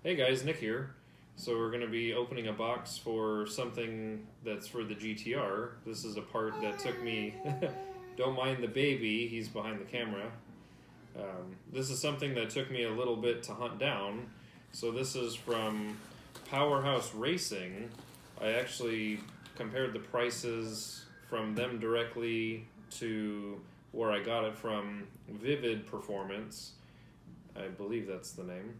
Hey guys, Nick here. So we're going to be opening a box for something that's for the GTR. This is a part that took me, don't mind the baby, he's behind the camera. This is something that took me a little bit to hunt down. So this is from Powerhouse Racing. I actually compared the prices from them directly to where I got it from Vivid Performance. I believe that's the name.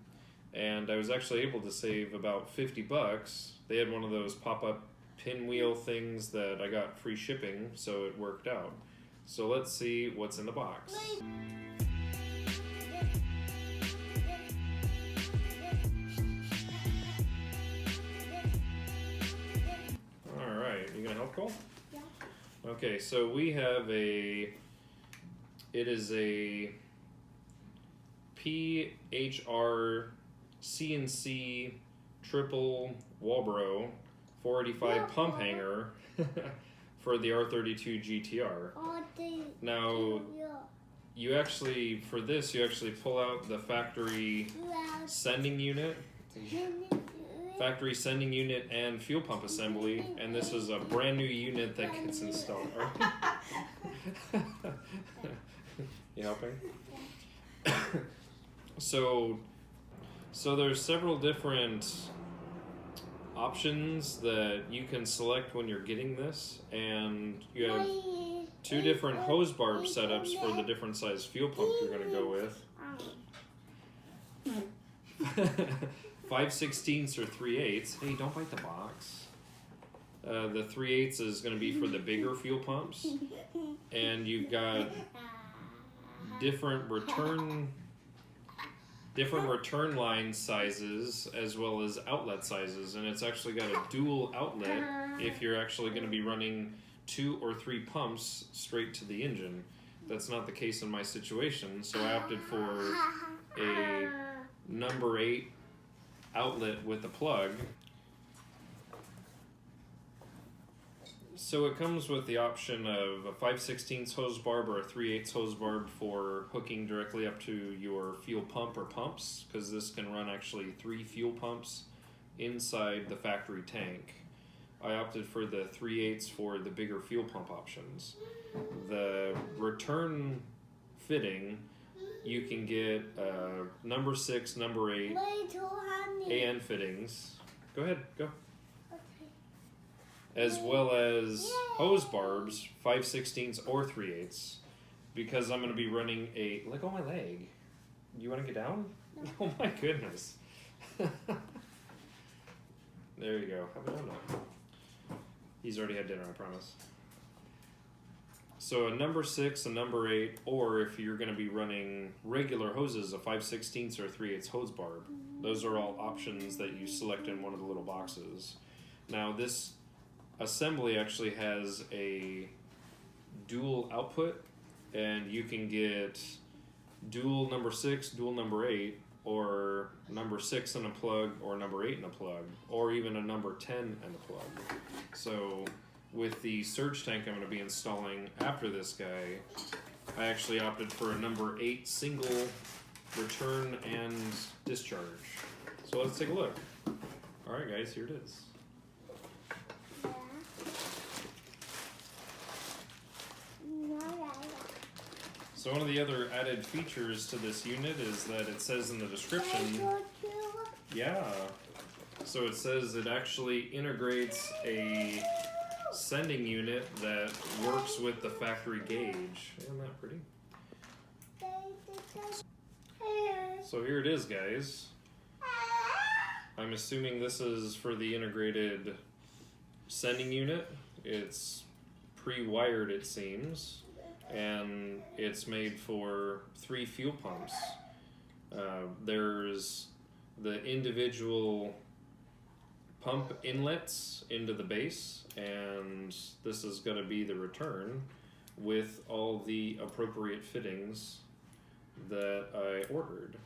And I was actually able to save about 50 bucks. They had one of those pop-up pinwheel things that I got free shipping, so it worked out. So let's see what's in the box. Alright, you gonna help, Cole? Yeah. Okay, so we have it is a PHR CNC triple Walbro 485 pump hanger for the R32 GTR. Now, you actually, for this, you actually pull out the factory sending unit, and fuel pump assembly, and this is a brand new unit that gets installed. You helping? So there's several different options that you can select when you're getting this, and you have two different hose barb setups for the different size fuel pump you're going to go with. 5/16 or 3/8. Hey, don't bite the box. The 3/8 is going to be for the bigger fuel pumps, and you've got different return line sizes as well as outlet sizes, and it's actually got a dual outlet if you're actually going to be running 2 or 3 pumps straight to the engine. That's not the case in my situation, so I opted for a number 8 outlet with a plug. So it comes with the option of a 5/16 hose barb or a 3/8 hose barb for hooking directly up to your fuel pump or pumps, because this can run actually 3 fuel pumps inside the factory tank. I opted for the 3/8 for the bigger fuel pump options. The return fitting, you can get number 6, number 8 AN fittings. Go ahead, go. As well as hose barbs, 5/16 or 3/8, because I'm going to be running a... Let go of my leg. You want to get down? No. Oh my goodness. There you go. Have a donut. He's already had dinner, I promise. So a number 6, a number 8, or if you're going to be running regular hoses, a 5/16 or 3/8 hose barb. Those are all options that you select in one of the little boxes. Now this assembly actually has a dual output, and you can get dual number 6, dual number 8, or number 6 and a plug, or number 8 and a plug, or even a number 10 and a plug. So with the surge tank I'm going to be installing after this guy, I actually opted for a number 8 single return and discharge. So let's take a look. Alright guys, here it is. So one of the other added features to this unit is that it says in the description, yeah, so it says it actually integrates a sending unit that works with the factory gauge. Isn't that pretty? So here it is, guys. I'm assuming this is for the integrated sending unit. It's pre-wired, it seems. And it's made for 3 fuel pumps. There's the individual pump inlets into the base, and this is going to be the return with all the appropriate fittings that I ordered.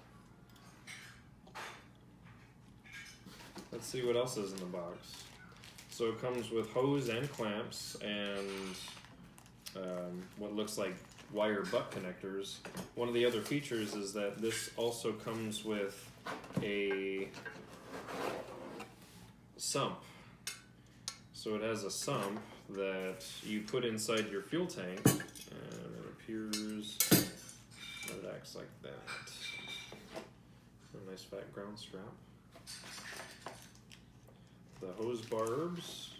Let's see what else is in the box. So it comes with hose and clamps and what looks like wire butt connectors. One of the other features is that this also comes with a sump. So it has a sump that you put inside your fuel tank, and it appears that it acts like that. A nice fat ground strap. The hose barbs,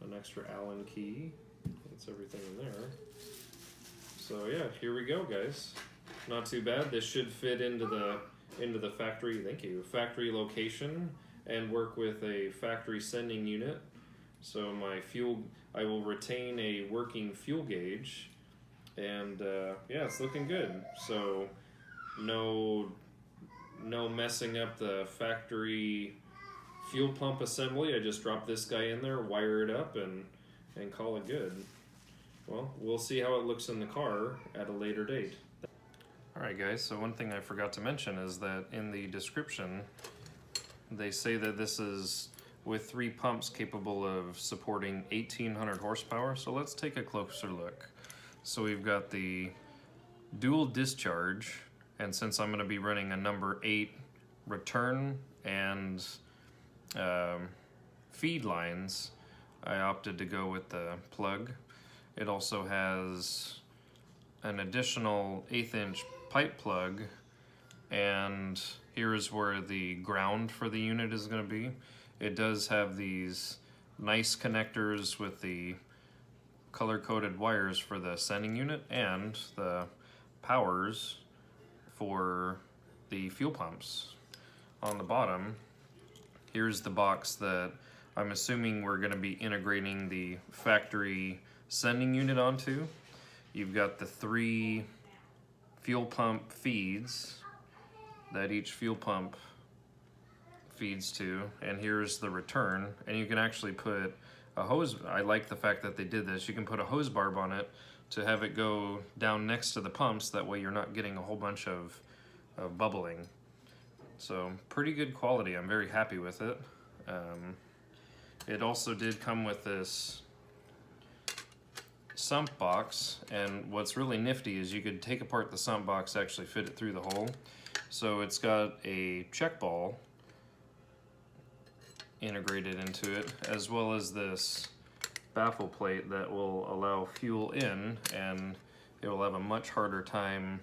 an extra Allen key. That's everything in there. So yeah, here we go, guys. Not too bad. This should fit into the factory. Thank you. Factory location and work with a factory sending unit. So my fuel, I will retain a working fuel gauge, and yeah, it's looking good. So no messing up the factory fuel pump assembly. I just drop this guy in there, wire it up, and call it good. Well, we'll see how it looks in the car at a later date. Alright guys, so one thing I forgot to mention is that in the description they say that this is with 3 pumps capable of supporting 1800 horsepower. So let's take a closer look. So we've got the dual discharge, and since I'm going to be running a number 8 return and feed lines, I opted to go with the plug. It also has an additional 1/8 inch pipe plug, and here's where the ground for the unit is going to be. It does have these nice connectors with the color-coded wires for the sending unit and the powers for the fuel pumps. On the bottom, here's the box that I'm assuming we're going to be integrating the factory sending unit onto. You've got the 3 fuel pump feeds that each fuel pump feeds to, and here's the return, and you can actually put a hose. I like the fact that they did this. You can put a hose barb on it to have it go down next to the pumps, that way you're not getting a whole bunch of bubbling. So pretty good quality. I'm very happy with it. It also did come with this sump box, and what's really nifty is you could take apart the sump box, actually fit it through the hole. So it's got a check ball integrated into it, as well as this baffle plate that will allow fuel in, and it will have a much harder time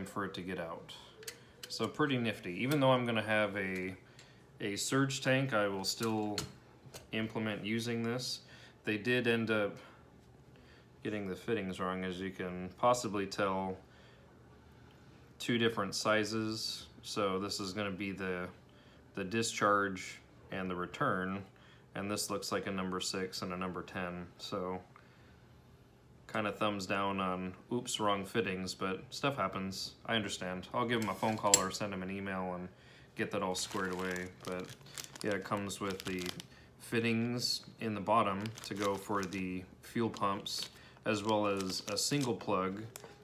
for it to get out. So pretty nifty. Even though I'm going to have a surge tank, I will still implement using this. They did end up getting the fittings wrong, as you can possibly tell. 2 different sizes. So this is going to be the discharge and the return, and this looks like a number 6 and a number 10. So kind of thumbs down on oops, wrong fittings, but stuff happens. I understand. I'll give them a phone call or send them an email and get that all squared away. But yeah, it comes with the fittings in the bottom to go for the fuel pumps, as well as a single plug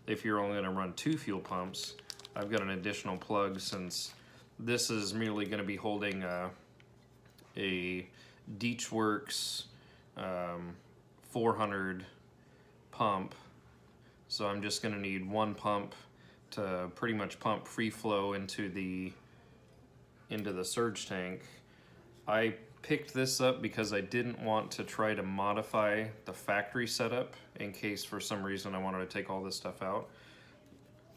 if you're only going to run 2 fuel pumps. I've got an additional plug since this is merely going to be holding a Deechworks 400 pump, so I'm just going to need 1 pump to pretty much pump free flow into the surge tank. I picked this up because I didn't want to try to modify the factory setup in case for some reason I wanted to take all this stuff out.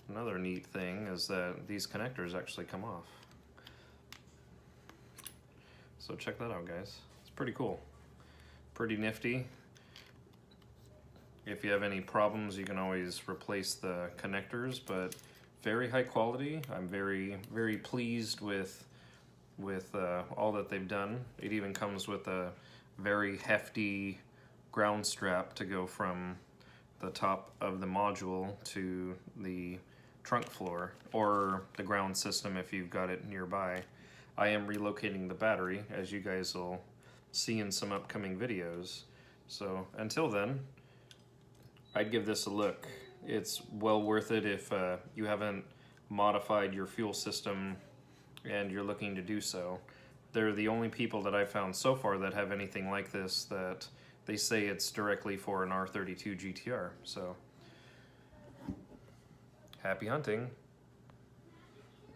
Another neat thing is that these connectors actually come off. So check that out, guys. It's pretty cool. Pretty nifty. If you have any problems, you can always replace the connectors, but very high quality. I'm very, very pleased with all that they've done. It even comes with a very hefty ground strap to go from the top of the module to the trunk floor, or the ground system if you've got it nearby. I am relocating the battery, as you guys will see in some upcoming videos. So until then, I'd give this a look. It's well worth it if you haven't modified your fuel system and you're looking to do so. They're the only people that I've found so far that have anything like this, that they say it's directly for an R32 GTR. So happy hunting.